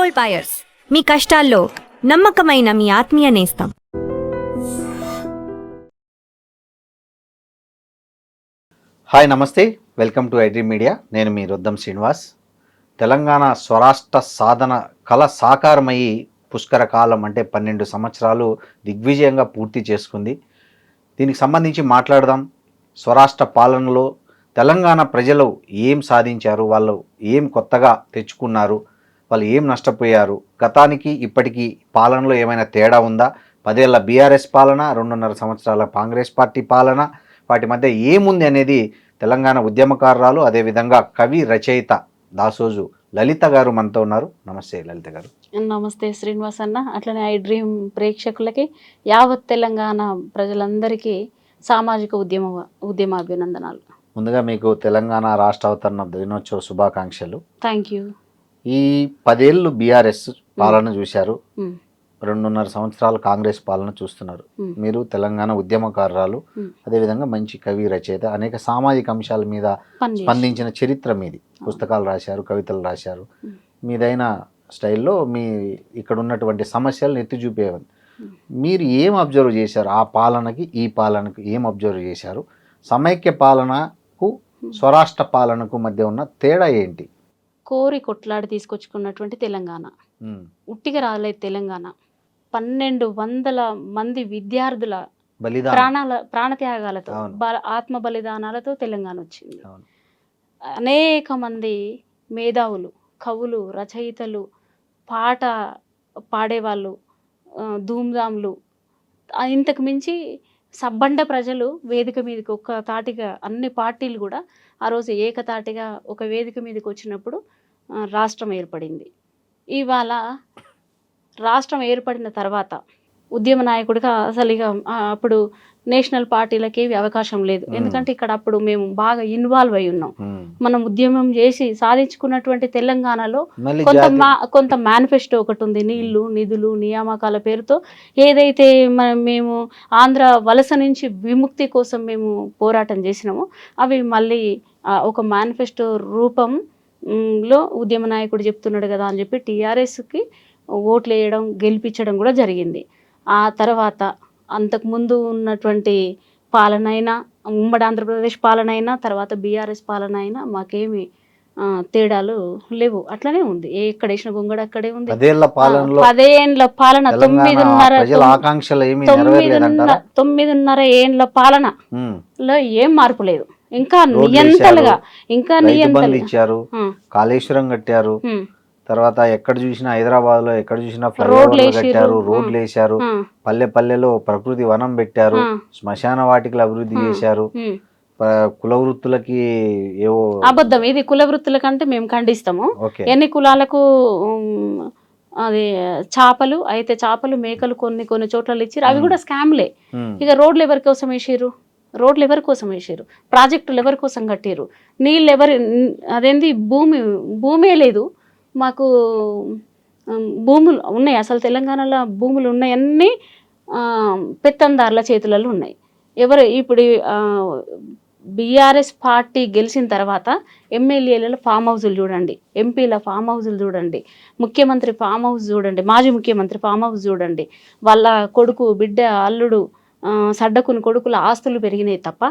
Gold buyers, మీ కష్టాల్లో నమ్మకమైన మీ ఆత్మీయ నేస్తం. హాయ్ నమస్తే, వెల్కమ్ టు ఐడ్రీమ్ మీడియా. నేను మీ రొద్దం శ్రీనివాస్. తెలంగాణ స్వరాష్ట్ర సాధన కళ సాకారమయ్యి పుష్కర కాలం అంటే 12 సంవత్సరాలు దిగ్విజయంగా పూర్తి చేసుకుంది. దీనికి సంబంధించి మాట్లాడదాం. స్వరాష్ట్ర పాలనలో తెలంగాణ ప్రజలు ఏం సాధించారు, వాళ్ళు ఏం కొత్తగా తెచ్చుకున్నారు, వాళ్ళు ఏం నష్టపోయారు, గతానికి ఇప్పటికీ పాలనలో ఏమైనా తేడా ఉందా, 10 ఏళ్ల బీఆర్ఎస్ పాలన, 2.5 సంవత్సరాల కాంగ్రెస్ పార్టీ పాలన, వాటి మధ్య ఏముంది అనేది తెలంగాణ ఉద్యమకారురాలు, అదేవిధంగా కవి రచయిత దాసోజు లలిత గారు మనతో ఉన్నారు. నమస్తే లలిత గారు. నమస్తే శ్రీనివాస్ అన్న. అట్లనే ఐ డ్రీమ్ ప్రేక్షకులకి, యావత్ తెలంగాణ ప్రజలందరికీ సామాజిక ఉద్యమ అభినందనాలు. ముందుగా మీకు తెలంగాణ రాష్ట్ర అవతరణ దినోత్సవ శుభాకాంక్షలు. Thank you. ఈ 10 ఏళ్ళు బీఆర్ఎస్ పాలన చూశారు, 2.5 సంవత్సరాలు కాంగ్రెస్ పాలన చూస్తున్నారు. మీరు తెలంగాణ ఉద్యమకారురాలు, అదేవిధంగా మంచి కవి రచయిత, అనేక సామాజిక అంశాల మీద స్పందించిన చరిత్ర మీది. పుస్తకాలు రాశారు, కవితలు రాశారు. మీదైన స్టైల్లో మీ ఇక్కడ ఉన్నటువంటి సమస్యలను ఎత్తి చూపేవారు. మీరు ఏం అబ్జర్వ్ చేశారు? ఆ పాలనకి ఈ పాలనకు ఏం అబ్జర్వ్ చేశారు? సమైక్య పాలనకు స్వరాష్ట్ర పాలనకు మధ్య ఉన్న తేడా ఏంటి? కోరి కొట్లాడి తీసుకొచ్చుకున్నటువంటి తెలంగాణ, ఉట్టిగా రాలేదు తెలంగాణ. 1200 మంది విద్యార్థుల ప్రాణత్యాగాలతో, ఆత్మ బలిదానాలతో తెలంగాణ వచ్చింది. అనేక మంది మేధావులు, కవులు, రచయితలు, పాట పాడేవాళ్ళు, ధూమ్ధాంలు, ఇంతకు మించి సబ్బండ ప్రజలు వేదిక మీదకి ఒక్క తాటిగా అన్ని పార్టీలు కూడా ఆ రోజు ఏకతాటిగా ఒక వేదిక మీదకి వచ్చినప్పుడు రాష్ట్రం ఏర్పడింది. ఇవాళ రాష్ట్రం ఏర్పడిన తర్వాత ఉద్యమ నాయకుడిగా అసలు ఇక అప్పుడు నేషనల్ పార్టీలకి అవకాశం లేదు. ఎందుకంటే ఇక్కడ అప్పుడు మేము బాగా ఇన్వాల్వ్ అయి ఉన్నాం. మనం ఉద్యమం చేసి సాధించుకున్నటువంటి తెలంగాణలో కొంత మేనిఫెస్టో ఒకటి ఉంది. నీళ్లు, నిధులు, నియామకాల పేరుతో ఏదైతే మేము ఆంధ్ర వలస నుంచి విముక్తి కోసం మేము పోరాటం చేసినామో అవి మళ్ళీ ఒక మేనిఫెస్టో రూపంలో ఉద్యమ నాయకుడు చెప్తున్నాడు కదా అని చెప్పి టీఆర్ఎస్కి ఓట్లు వేయడం, గెలిపించడం కూడా జరిగింది. ఆ తర్వాత అంతకుముందు ఉన్నటువంటి పాలన అయినా, ఉమ్మడి ఆంధ్రప్రదేశ్ పాలన అయినా, తర్వాత బీఆర్ఎస్ పాలన అయినా మాకేమి తేడాలు లేవు. అట్లనే ఉంది. ఎక్కడ వేసిన గొంగడ అక్కడే ఉంది. 10 ఏళ్ల పాలన, 9.5 ఏళ్ల పాలనలో ఏం మార్పు లేదు. ఇంకా నియంతలుగా ఇచ్చారు, కాళేశ్వరం కట్టారు, తర్వాత ఎక్కడ చూసినా హైదరాబాద్ లో ఎక్కడ చూసినా ఫ్లైఓవర్లు కట్టారు, రోడ్లు వేశారు, పల్లె పల్లెలో ప్రకృతి వనం పెట్టారు, శ్మశాన వాటికలు అభివృద్ధి చేశారు. కుల వృత్తులకి ఏవో అబద్ధం. ఇది కుల వృత్తుల కంటే మేము ఖండిస్తాము. ఎన్ని కులాలకు అది చేపలు అయితే చేపలు, మేకలు కొన్ని చోట్ల ఇచ్చారు, అవి కూడా స్కామ్లే. ఇక రోడ్లు ఎవరి కోసం వేసారు? రోడ్లు ఎవరి కోసం వేసారు? ప్రాజెక్టులు ఎవరి కోసం కట్టారు? నీళ్ళు అదేంది భూమే లేదు మాకు. భూములు ఉన్నాయి, అసలు తెలంగాణలో భూములు ఉన్నాయన్నీ పెత్తందారుల చేతులలో ఉన్నాయి. ఇప్పుడు బీఆర్ఎస్ పార్టీ గెలిచిన తర్వాత ఎమ్మెల్యేల ఫామ్ హౌజులు చూడండి, ఎంపీల ఫామ్ హౌజులు చూడండి, ముఖ్యమంత్రి ఫామ్ హౌస్ చూడండి, మాజీ ముఖ్యమంత్రి ఫామ్ హౌస్ చూడండి, వాళ్ళ కొడుకు, బిడ్డ, అల్లుడు, సడ్డకుని కొడుకుల ఆస్తులు పెరిగినాయి తప్ప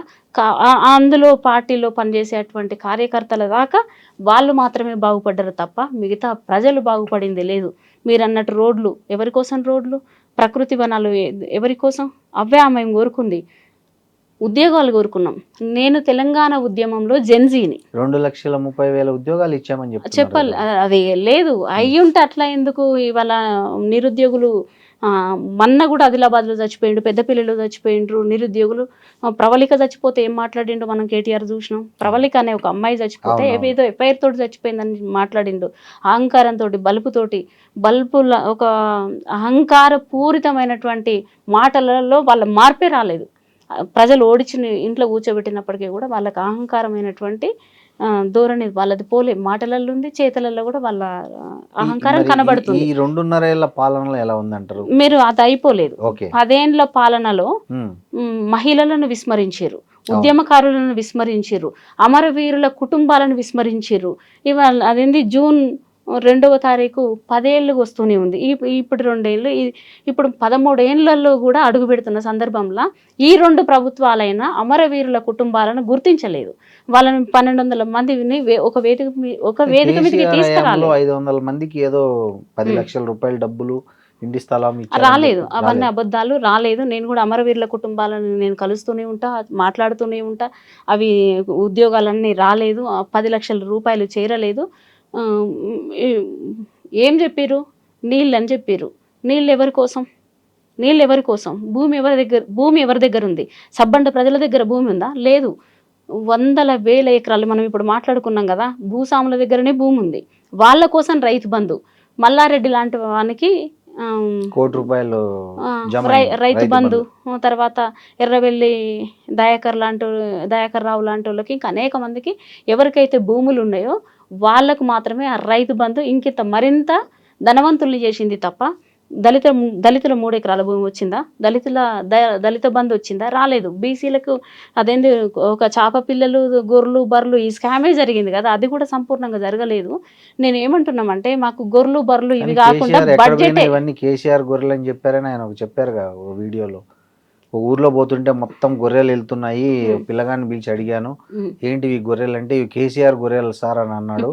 అందులో పార్టీలో పనిచేసేటువంటి కార్యకర్తల దాకా వాళ్ళు మాత్రమే బాగుపడ్డారు తప్ప మిగతా ప్రజలు బాగుపడింది లేదు. మీరు అన్నట్టు రోడ్లు ఎవరి కోసం? రోడ్లు, ప్రకృతి వనాలు ఎవరి కోసం? అవే మేము కోరుకుంది. ఉద్యోగాలు కోరుకున్నాం. నేను తెలంగాణ ఉద్యమంలో జెన్జీని 2,30,000 ఉద్యోగాలు ఇచ్చామని చెప్పాలి. అది లేదు, అయ్యుంటే అట్లా ఎందుకు? ఇవాళ నిరుద్యోగులు మొన్న కూడా ఆదిలాబాద్లో చచ్చిపోయిండు, పెద్దపల్లిలో చచ్చిపోయిండ్రు నిరుద్యోగులు. ప్రవళిక చచ్చిపోతే ఏం మాట్లాడిండు మనం కేటీఆర్ చూసినాం. ప్రవళిక అనే ఒక అమ్మాయి చచ్చిపోతే ఏదో ఎఫ్ఐఆర్ తోటి చచ్చిపోయిందని మాట్లాడిండు. అహంకారంతో, బల్బుల ఒక అహంకార పూరితమైనటువంటి మాటలలో వాళ్ళ మార్పే రాలేదు. ప్రజలు ఓడించి ఇంట్లో కూర్చోబెట్టినప్పటికీ కూడా వాళ్ళకి అహంకారమైనటువంటి ధోరణి వాళ్ళది పోలే. మాటలలో ఉంది, చేతలలో కూడా వాళ్ళ అహంకారం కనబడుతుంది. ఈ 2.5 ఏళ్ల పాలనలో ఎలా ఉందంటారు మీరు? అది అయిపోలేదు. 10 ఏళ్ల పాలనలో మహిళలను విస్మరించారు, ఉద్యమకారులను విస్మరించారు, అమరవీరుల కుటుంబాలను విస్మరించారు. ఇవాళ అదేంది జూన్ రెండవ తారీఖు 10 ఏళ్ళకి వస్తూనే ఉంది. ఇప్పుడు 2 ఏళ్ళు, ఇప్పుడు 13 ఏళ్లలో కూడా అడుగు పెడుతున్న సందర్భంలో ఈ 2 ప్రభుత్వాలైన అమరవీరుల కుటుంబాలను గుర్తించలేదు. వాళ్ళని 1200 మందిని ఒక వేదిక మీదకి తీసుకురాలేదు. 500 మందికి ఏదో 10 లక్షల రూపాయల డబ్బులు, ఇంటి స్థలం రాలేదు. అవన్నీ అబద్ధాలు. రాలేదు. నేను కూడా అమరవీరుల కుటుంబాలను నేను కలుస్తూనే ఉంటా, మాట్లాడుతూనే ఉంటా. అవి ఉద్యోగాలన్నీ రాలేదు, 10 లక్షల రూపాయలు చేరలేదు. ఏం చెప్పారు? నీళ్ళు అని చెప్పారు. నీళ్ళు ఎవరి కోసం? నీళ్ళు ఎవరి కోసం? భూమి ఎవరి దగ్గర ఉంది? సబ్బండ ప్రజల దగ్గర భూమి ఉందా? లేదు. వందల వేల ఎకరాలు మనం ఇప్పుడు మాట్లాడుకున్నాం కదా, భూస్వాముల దగ్గరనే భూమి ఉంది. వాళ్ళ కోసం రైతు బంధు, మల్లారెడ్డి లాంటి వానికి ₹1 రైతు బంధు, తర్వాత ఎర్రవెల్లి దయాకర్ రావు లాంటి వాళ్ళకి, ఇంకా అనేక మందికి ఎవరికైతే భూములు ఉన్నాయో వాళ్ళకు మాత్రమే ఆ రైతు బంధు ఇంకింత మరింత ధనవంతుల్ని చేసింది తప్ప దళితుల 3 ఎకరాల భూమి వచ్చిందా? దళిత బంధు వచ్చిందా? రాలేదు. బీసీలకు అదేంటి, ఒక చేప పిల్లలు, గొర్రెలు, బర్రెలు ఈ స్కామే జరిగింది కదా, అది కూడా సంపూర్ణంగా జరగలేదు. నేను ఏమంటున్నామంటే, మాకు గొర్రెలు, బర్రెలు ఇవి కాకుండా బడ్జెట్, ఇవన్నీ కేసీఆర్ గొర్రెలు అని చెప్పారని ఆయన చెప్పారు వీడియోలో. ఊర్లో పోతుంటే మొత్తం గొర్రెలు వెళ్తున్నాయి, పిల్లగాన్ని పిలిచి అడిగాను, ఏంటి ఈ గొర్రెలు అంటే, ఇవి కేసీఆర్ గొర్రెలు సార్ అని అన్నాడు.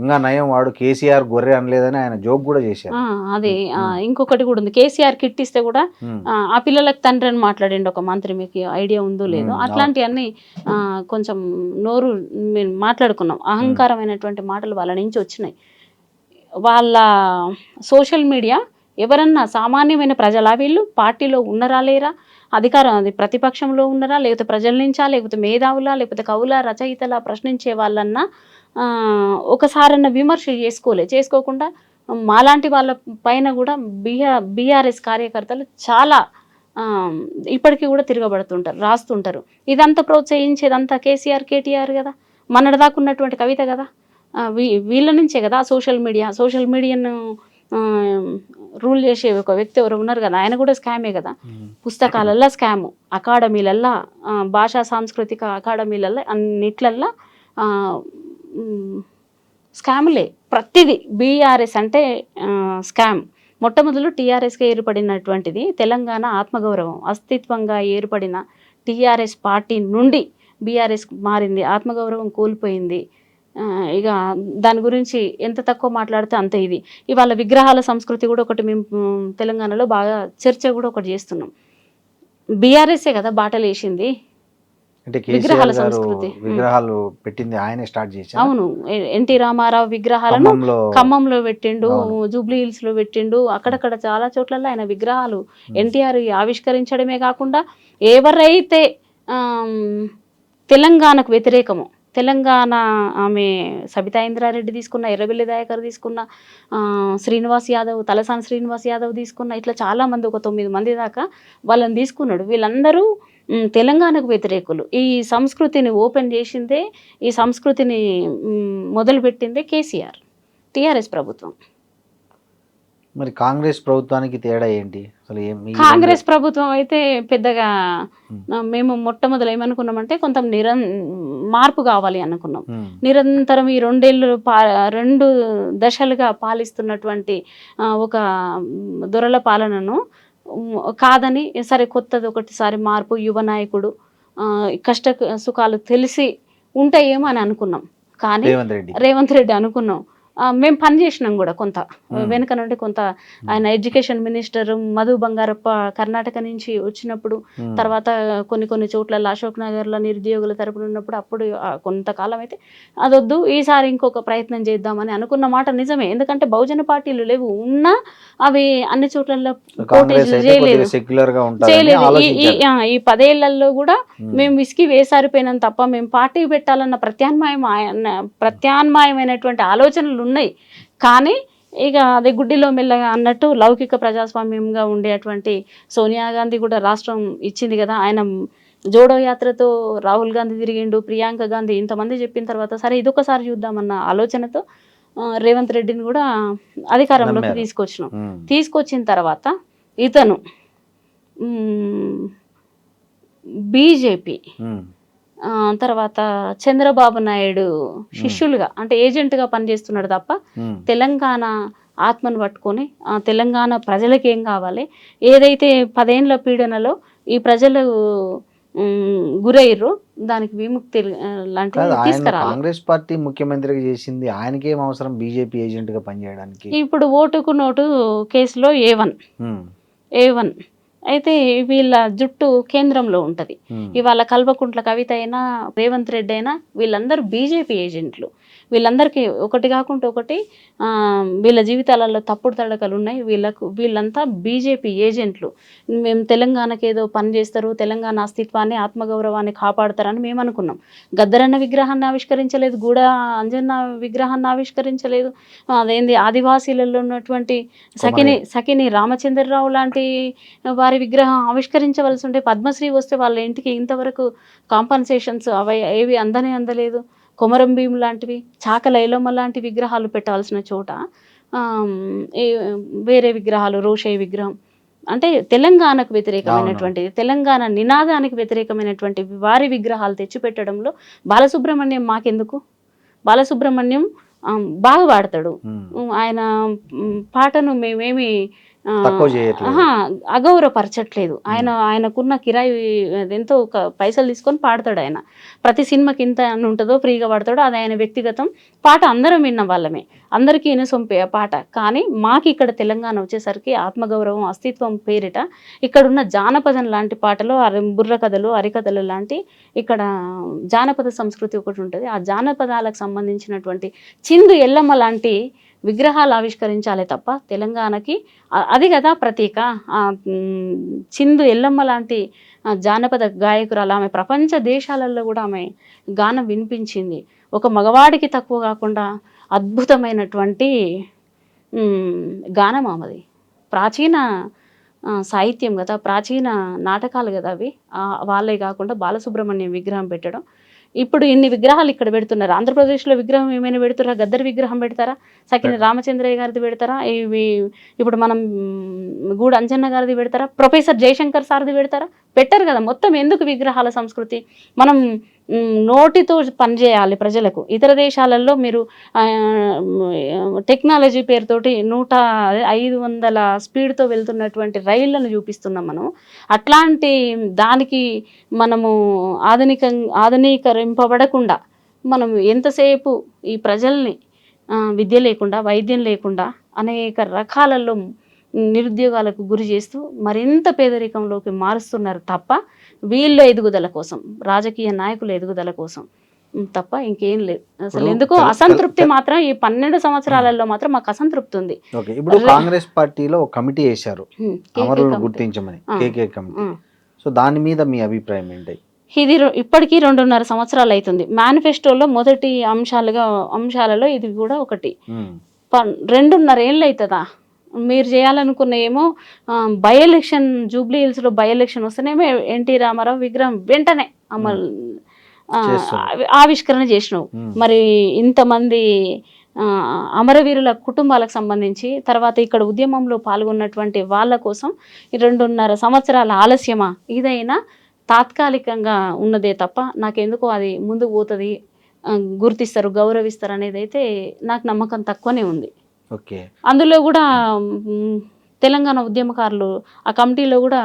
ఇంకా నయం, వాడు కేసీఆర్ గొర్రె అనలేదని ఆయన జోక్ కూడా చేశారు. అదే ఇంకొకటి కూడా ఉంది, కేసీఆర్ కిట్ ఇస్తే కూడా ఆ పిల్లలకు తండ్రి అని మాట్లాడండి ఒక మంత్రి, మీకు ఐడియా ఉందో లేదో. అట్లాంటివన్నీ కొంచెం నోరు మేము మాట్లాడుకున్నాం, అహంకారమైనటువంటి మాటలు వాళ్ళ నుంచి వచ్చినాయి. వాళ్ళ సోషల్ మీడియా ఎవరన్నా సామాన్యమైన ప్రజలా? వీళ్ళు పార్టీలో ఉన్నరా లేరా? అది ప్రతిపక్షంలో ఉన్నరా, లేకపోతే ప్రజల నుంచా, లేకపోతే మేధావులా, లేకపోతే కవుల రచయితలా ప్రశ్నించే వాళ్ళన్నా ఒకసారన్న విమర్శ చేసుకోకుండా మాలాంటి వాళ్ళ పైన కూడా బీఆర్ఎస్ కార్యకర్తలు చాలా ఇప్పటికీ కూడా తిరగబడుతుంటారు, రాస్తుంటారు. ఇదంతా ప్రోత్సహించేదంతా కేసీఆర్, కేటీఆర్ కదా, మొన్నటిదాకా ఉన్నటువంటి కవిత కదా, వీళ్ళ నుంచే కదా సోషల్ మీడియాను రూల్ చేసే ఒక వ్యక్తి ఎవరు ఉన్నారు కదా, ఆయన కూడా స్కామే కదా. పుస్తకాలల్లో స్కాము, అకాడమీలల్లో, భాషా సాంస్కృతిక అకాడమీలల్లో, అన్నిట్లల్లో స్కాములే. ప్రతిదీ బీఆర్ఎస్ అంటే స్కామ్. మొట్టమొదలు టీఆర్ఎస్గా ఏర్పడినటువంటిది తెలంగాణ ఆత్మగౌరవం, అస్తిత్వంగా ఏర్పడిన టీఆర్ఎస్ పార్టీ నుండి బీఆర్ఎస్ మారింది, ఆత్మగౌరవం కోల్పోయింది. ఇక దాని గురించి ఎంత తక్కువ మాట్లాడితే అంత ఇది. ఇవాళ విగ్రహాల సంస్కృతి కూడా ఒకటి మేము తెలంగాణలో బాగా చర్చ కూడా ఒకటి చేస్తున్నాం. బీఆర్ఎస్ఏ కదా బాటలు వేసింది విగ్రహాల సంస్కృతి. విగ్రహాలు పెట్టింది ఆయనే స్టార్ట్ చేశారు. అవును, ఎన్టీ రామారావు విగ్రహాలను ఖమ్మంలో పెట్టిండు, జూబ్లీ హిల్స్ లో పెట్టిండు, అక్కడక్కడ చాలా చోట్ల ఆయన విగ్రహాలు ఎన్టీఆర్ ఆవిష్కరించడమే కాకుండా ఎవరైతే తెలంగాణకు వ్యతిరేకమో, తెలంగాణ ఆమె సబితా ఇంద్రారెడ్డి తీసుకున్న, ఎర్రబెల్లి దయాకర్ తీసుకున్న, శ్రీనివాస్ యాదవ్, తలసాని శ్రీనివాస్ యాదవ్ తీసుకున్న, ఇట్లా చాలామంది ఒక 9 మంది దాకా వాళ్ళని తీసుకున్నాడు. వీళ్ళందరూ తెలంగాణకు వ్యతిరేకులు. ఈ సంస్కృతిని ఓపెన్ చేసిందే, ఈ సంస్కృతిని మొదలుపెట్టిందే కేసీఆర్, టీఆర్ఎస్ ప్రభుత్వం. మరి కాంగ్రెస్ ప్రభుత్వానికి తేడా ఏంటి అసలు? కాంగ్రెస్ ప్రభుత్వం అయితే పెద్దగా మేము మొట్టమొదలు ఏమనుకున్నామంటే కొంత మార్పు కావాలి అనుకున్నాం. నిరంతరం ఈ 2 ఏళ్ళు 2 దశలుగా పాలిస్తున్నటువంటి ఒక దొరల పాలనను కాదని, సరే కొత్తది ఒకటిసారి మార్పు, యువ నాయకుడు, కష్ట సుఖాలు తెలిసి ఉంటాయేమో అని అనుకున్నాం. కానీ రేవంత్ రెడ్డి అనుకున్నాం. మేము పని చేసినాం కూడా కొంత వెనుక నుండి. కొంత ఆయన ఎడ్యుకేషన్ మినిస్టర్ మధు బంగారప్ప కర్ణాటక నుంచి వచ్చినప్పుడు, తర్వాత కొన్ని చోట్ల అశోక్ నగర్లో నిరుద్యోగుల తరపున ఉన్నప్పుడు, అప్పుడు కొంతకాలం అయితే అదొద్దు, ఈసారి ఇంకొక ప్రయత్నం చేద్దామని అనుకున్న మాట నిజమే. ఎందుకంటే బహుజన పార్టీలు లేవు, ఉన్నా అవి అన్ని చోట్ల పోటీ చేయలేదు. ఈ 10 ఏళ్లలో కూడా మేము విసికి వేసారిపోయినాం తప్ప మేము పార్టీ పెట్టాలన్న ప్రత్యామ్నాయమైనటువంటి ఆలోచనలు ఉన్నాయి. కానీ ఇక అదే గుడ్డిలో మెల్లగా అన్నట్టు లౌకిక ప్రజాస్వామ్యంగా ఉండేటువంటి సోనియా గాంధీ కూడా రాష్ట్రం ఇచ్చింది కదా, ఆయన జోడో యాత్రతో రాహుల్ గాంధీ తిరిగిండు, ప్రియాంక గాంధీ, ఇంతమంది చెప్పిన తర్వాత సరే ఇదొకసారి చూద్దామన్న ఆలోచనతో రేవంత్ రెడ్డిని కూడా అధికారంలోకి తీసుకొచ్చిన తర్వాత ఇతను బీజేపీ తర్వాత చంద్రబాబు నాయుడు శిష్యులుగా అంటే ఏజెంట్గా పనిచేస్తున్నాడు తప్ప తెలంగాణ ఆత్మను పట్టుకొని తెలంగాణ ప్రజలకి ఏం కావాలి, ఏదైతే 10 ఏళ్ల పీడనలో ఈ ప్రజలు గురయ్యారు దానికి విముక్తి లాంటివి తీసుకురావాలి. కాంగ్రెస్ పార్టీ ముఖ్యమంత్రిగా చేసింది, ఆయనకేం అవసరం బీజేపీ ఏజెంట్ గా పనిచేయడానికి? ఇప్పుడు ఓటుకు నోటు కేసులో A1 అయితే వీళ్ళ జుట్టు కేంద్రంలో ఉంటది. ఇవాళ కల్వకుంట్ల కవిత అయినా రేవంత్ రెడ్డి అయినా వీళ్ళందరూ బీజేపీ ఏజెంట్లు. వీళ్ళందరికీ ఒకటి కాకుండా ఒకటి వీళ్ళ జీవితాలలో తప్పుడు తడకలు ఉన్నాయి. వీళ్ళంతా బీజేపీ ఏజెంట్లు. మేము తెలంగాణకి ఏదో పని చేస్తారు, తెలంగాణ అస్తిత్వాన్ని ఆత్మగౌరవాన్ని కాపాడుతారని మేము అనుకున్నాం. గద్దరన్న విగ్రహాన్ని ఆవిష్కరించలేదు, గూడ అంజన్న విగ్రహాన్ని ఆవిష్కరించలేదు. అదేంది ఆదివాసీలలో ఉన్నటువంటి సకిని రామచంద్రరావు లాంటి వారి విగ్రహం ఆవిష్కరించవలసి ఉంటే పద్మశ్రీ వస్తే వాళ్ళ ఇంటికి ఇంతవరకు కాంపన్సేషన్స్ ఏవి అందలేదు. కొమరం భీం లాంటివి, చాకల ఐలమ్మ లాంటి విగ్రహాలు పెట్టాల్సిన చోట వేరే విగ్రహాలు, రోషయ్య విగ్రహం అంటే తెలంగాణకు వ్యతిరేకమైనటువంటిది, తెలంగాణ నినాదానికి వ్యతిరేకమైనటువంటి వారి విగ్రహాలు తెచ్చిపెట్టడంలో బాలసుబ్రహ్మణ్యం మాకెందుకు? బాలసుబ్రహ్మణ్యం బాగా పాడతాడు, ఆయన పాటను మేమేమి అగౌరవపరచట్లేదు. ఆయనకున్న కిరాయి ఎంతో పైసలు తీసుకొని పాడతాడు. ఆయన ప్రతి సినిమాకి ఇంత అని ఉంటుందో ఫ్రీగా పాడతాడు, అది ఆయన వ్యక్తిగతం. పాట అందరం విన్న వాళ్ళమే, అందరికీ ఇనసొంపే పాట. కానీ మాకు ఇక్కడ తెలంగాణ వచ్చేసరికి ఆత్మగౌరవం అస్తిత్వం పేరిట ఇక్కడున్న జానపదం లాంటి పాటలు, బుర్ర కథలు, అరికథలు లాంటి ఇక్కడ జానపద సంస్కృతి ఒకటి ఉంటుంది. ఆ జానపదాలకు సంబంధించినటువంటి చిందు ఎల్లమ్మ లాంటి విగ్రహాలు ఆవిష్కరించాలి తప్ప తెలంగాణకి అది కదా ప్రతీక. చిందు ఎల్లమ్మ లాంటి జానపద గాయకురాలు, ఆమె ప్రపంచ దేశాలలో కూడా ఆమె గానం వినిపించింది. ఒక మగవాడికి తక్కువ కాకుండా అద్భుతమైనటువంటి గానం ఆమెది. ప్రాచీన సాహిత్యం కదా, ప్రాచీన నాటకాలు కదా అవి. వాళ్ళే కాకుండా బాలసుబ్రహ్మణ్యం విగ్రహం పెట్టడం. ఇప్పుడు ఇన్ని విగ్రహాలు ఇక్కడ పెడుతున్నారు. ఆంధ్రప్రదేశ్లో విగ్రహం ఏమైనా పెడుతారా? గద్దర్ విగ్రహం పెడతారా? సకిన రామచంద్రయ్య గారిది పెడతారా? ఇప్పుడు మనం గూడ అంజన్న గారిది పెడతారా? ప్రొఫెసర్ జయశంకర్ సార్ది పెడతారా? పెట్టరు కదా. మొత్తం ఎందుకు విగ్రహాల సంస్కృతి? మనం నోటితో పనిచేయాలి ప్రజలకు. ఇతర దేశాలలో మీరు టెక్నాలజీ పేరుతోటి 500 స్పీడ్తో వెళ్తున్నటువంటి రైళ్లను చూపిస్తున్నాం మనం. అట్లాంటి దానికి మనము ఆధునీకరింపబడకుండా మనం ఎంతసేపు ఈ ప్రజల్ని విద్య లేకుండా, వైద్యం లేకుండా అనేక రకాలలో నిరుద్యోగాలకు గురి చేస్తూ మరింత పేదరికంలోకి మారుస్తున్నారు తప్ప వీళ్ళ ఎదుగుదల కోసం, రాజకీయ నాయకుల ఎదుగుదల కోసం తప్ప ఇంకేం లేదు. అసలు ఎందుకో అసంతృప్తి మాత్రం ఈ 12 సంవత్సరాలలో మాత్రం మాకు అసంతృప్తి ఉంది. ఇప్పుడు కాంగ్రెస్ పార్టీలో ఒక కమిటీ వేశారు అమరులను గుర్తించమని, కేకే కమిటీ. సో దాని మీద మీ అభిప్రాయం ఏంటి? ఇది ఇప్పటికీ 2.5 సంవత్సరాలు అవుతుంది. మేనిఫెస్టోలో మొదటి అంశాలలో ఇది కూడా ఒకటి. 2.5 ఏళ్ళు అవుతుందా? మీరు చేయాలనుకున్న ఏమో బై ఎలక్షన్, జూబ్లీ హిల్స్లో బై ఎలక్షన్ వస్తేనేమో ఎన్టీ రామారావు విగ్రహం వెంటనే ఆవిష్కరణ చేసినావు. మరి ఇంతమంది అమరవీరుల కుటుంబాలకు సంబంధించి, తర్వాత ఇక్కడ ఉద్యమంలో పాల్గొన్నటువంటి వాళ్ళ కోసం 2.5 సంవత్సరాల ఆలస్యమా? ఇదైనా తాత్కాలికంగా ఉన్నదే తప్ప నాకెందుకో అది ముందుకు పోతుంది, గుర్తిస్తారు, గౌరవిస్తారు అనేది అయితే నాకు నమ్మకం తక్కువనే ఉంది. అందులో కూడా తెలంగాణ ఉద్యమకారులు ఆ కమిటీలో కూడా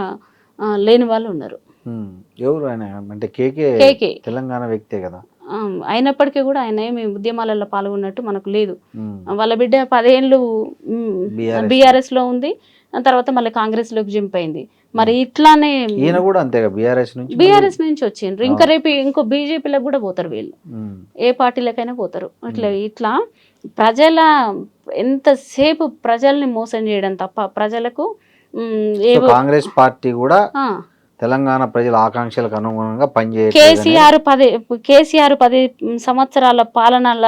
లేని వాళ్ళు ఉన్నారు. ఎవరు ఆయన? అంటే కేకే తెలంగాణ వ్యక్తే కదా. అయినప్పటికీ కూడా ఆయన ఏమి ఉద్యమాలలో పాల్గొన్నట్టు మనకు లేదు. వాళ్ళ బిడ్డ 10 ఏళ్ళు బీఆర్ఎస్ లో ఉంది, తర్వాత మళ్ళీ కాంగ్రెస్ లోకి జంప్ అయింది. మరి ఇట్లానే ఈయన కూడా అంతే బీఆర్ఎస్ నుంచి వచ్చిండ్రు. ఇంకా రేపు ఇంకో బీజేపీలకు కూడా పోతారు వీళ్ళు, ఏ పార్టీలకైనా పోతారు. ఇట్లా ప్రజల ఎంతసేపు ప్రజల్ని మోసం చేయడం తప్ప ప్రజలకు కాంగ్రెస్ పార్టీ కూడా తెలంగాణ ప్రజల ఆకాంక్షలకు అనుగుణంగా పనిచేయాలి. కేసీఆర్ 10 సంవత్సరాల పాలనల